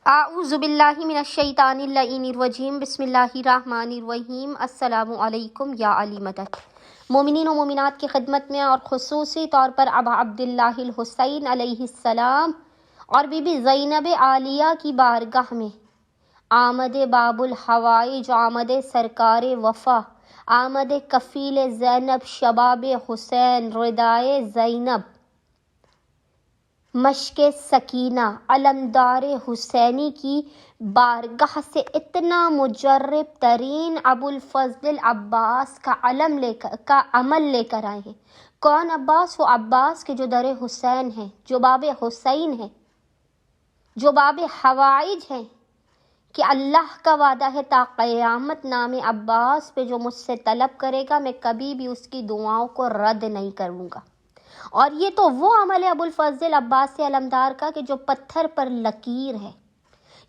اعوذ باللہ من الشیطان اللعین الرجیم بسم اللہ الرحمن الرحیم۔ السلام علیکم یا علی مدد۔ مومنین و مومنات کی خدمت میں اور خصوصی طور پر ابا عبداللہ الحسین علیہ السلام اور بی بی زینب عالیہ کی بارگاہ میں آمد باب الحوائج، آمد سرکار وفا، آمد کفیل زینب، شباب حسین، ردائے زینب، مشق سکینہ، علمدار حسینی کی بارگاہ سے اتنا مجرب ترین ابو الفضل العباس کا عمل لے کر آئے ہیں۔ کون عباس؟ وہ عباس کے جو در حسین ہیں، جو باب حسین ہیں، جو باب حوائج ہیں، کہ اللہ کا وعدہ ہے تا قیامت نام عباس پہ جو مجھ سے طلب کرے گا میں کبھی بھی اس کی دعاؤں کو رد نہیں کروں گا۔ اور یہ تو وہ عمل ہے ابو الفضل عباس علمدار کا کہ جو پتھر پر لکیر ہے۔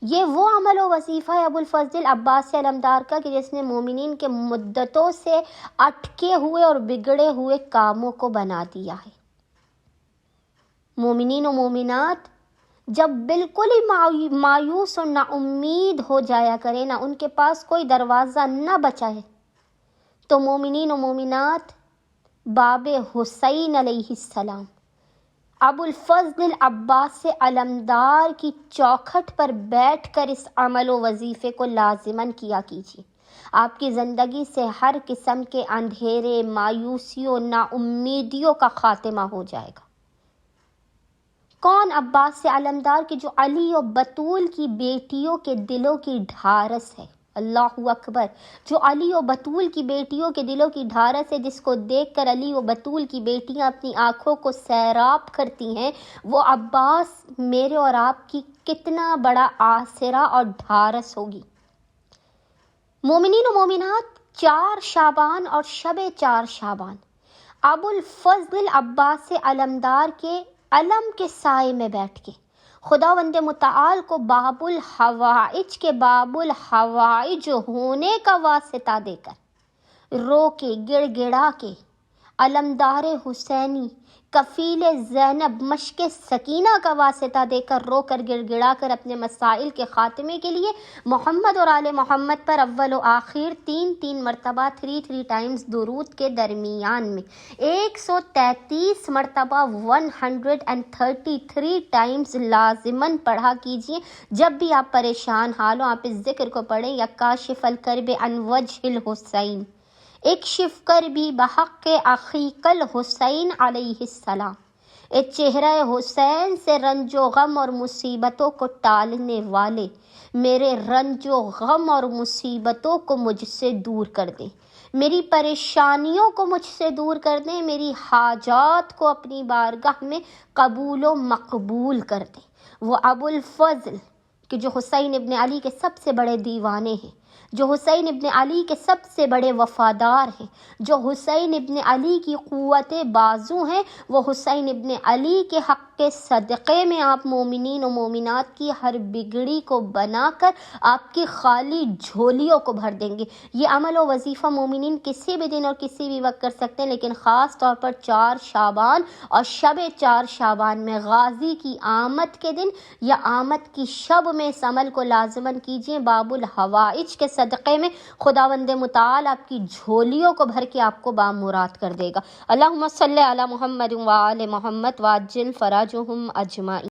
یہ وہ عمل و وظیفہ ہے ابو الفضل عباس علمدار کا کہ جس نے مومنین کے مدتوں سے اٹکے ہوئے اور بگڑے ہوئے کاموں کو بنا دیا ہے۔ مومنین و مومنات جب بالکل ہی مایوس اور نا امید ہو جایا کرے، نہ ان کے پاس کوئی دروازہ نہ بچا ہے، تو مومنین و مومنات باب حسین علیہ السلام، ابو الفضل العباس علمدار کی چوکھٹ پر بیٹھ کر اس عمل و وظیفے کو لازماً کیا کیجیے۔ آپ کی زندگی سے ہر قسم کے اندھیرے، مایوسیوں، نا امیدیوں کا خاتمہ ہو جائے گا۔ کون عباس علمدار کی جو علی و بطول کی بیٹیوں کے دلوں کی ڈھارس ہے، اللہ اکبر، جو علی و بطول کی بیٹیوں کے دلوں کی ڈھارس ہے، جس کو دیکھ کر علی و بطول کی بیٹیاں اپنی آنکھوں کو سیراب کرتی ہیں، وہ عباس میرے اور آپ کی کتنا بڑا آسرا اور ڈھارس ہوگی۔ مومنین و مومنات، 4 شعبان اور شب 4 شعبان ابو الفضل عباس علمدار کے علم کے سائے میں بیٹھ کے خداوند متعال کو باب الحوائج کے باب الحوائج ہونے کا واسطہ دے کر، رو کے گڑ گڑا کے، علمدار حسینی، کفیل زینب، مشق سکینہ کا واسطہ دے کر، رو کر گڑ گڑا کر اپنے مسائل کے خاتمے کے لیے محمد اور آل محمد پر اول و آخر 3 مرتبہ 3 ٹائمز درود کے درمیان میں 133 مرتبہ 133 ٹائمز لازماً پڑھا کیجیے۔ جب بھی آپ پریشان حال ہوں آپ اس ذکر کو پڑھیں، یا کاشف الکرب عن وجہ الحسین، اکشف کربی بحق اخیک الحسین علیہ السلام، اے چہرہ حسین سے رنج و غم اور مصیبتوں کو ٹالنے والے، میرے رنج و غم اور مصیبتوں کو مجھ سے دور کر دے، میری پریشانیوں کو مجھ سے دور کر دیں، میری حاجات کو اپنی بارگاہ میں قبول و مقبول کر دیں۔ وہ ابو الفضل کہ جو حسین ابن علی کے سب سے بڑے دیوانے ہیں، جو حسین ابن علی کے سب سے بڑے وفادار ہیں، جو حسین ابن علی کی قوت بازو ہیں، وہ حسین ابن علی کے حق کے صدقے میں آپ مومنین و مومنات کی ہر بگڑی کو بنا کر آپ کی خالی جھولیوں کو بھر دیں گے۔ یہ عمل و وظیفہ مومنین کسی بھی دن اور کسی بھی وقت کر سکتے ہیں، لیکن خاص طور پر 4 شعبان اور شب 4 شعبان میں، غازی کی آمد کے دن یا آمد کی شب میں اس عمل کو لازماً کیجیے۔ باب الحوائج کے صدقے میں خداوند متعال آپ کی جھولیوں کو بھر کے آپ کو بامراد کر دے گا۔ اللہم صلی علی محمد و آل محمد وعجل فرجہم اجمعین۔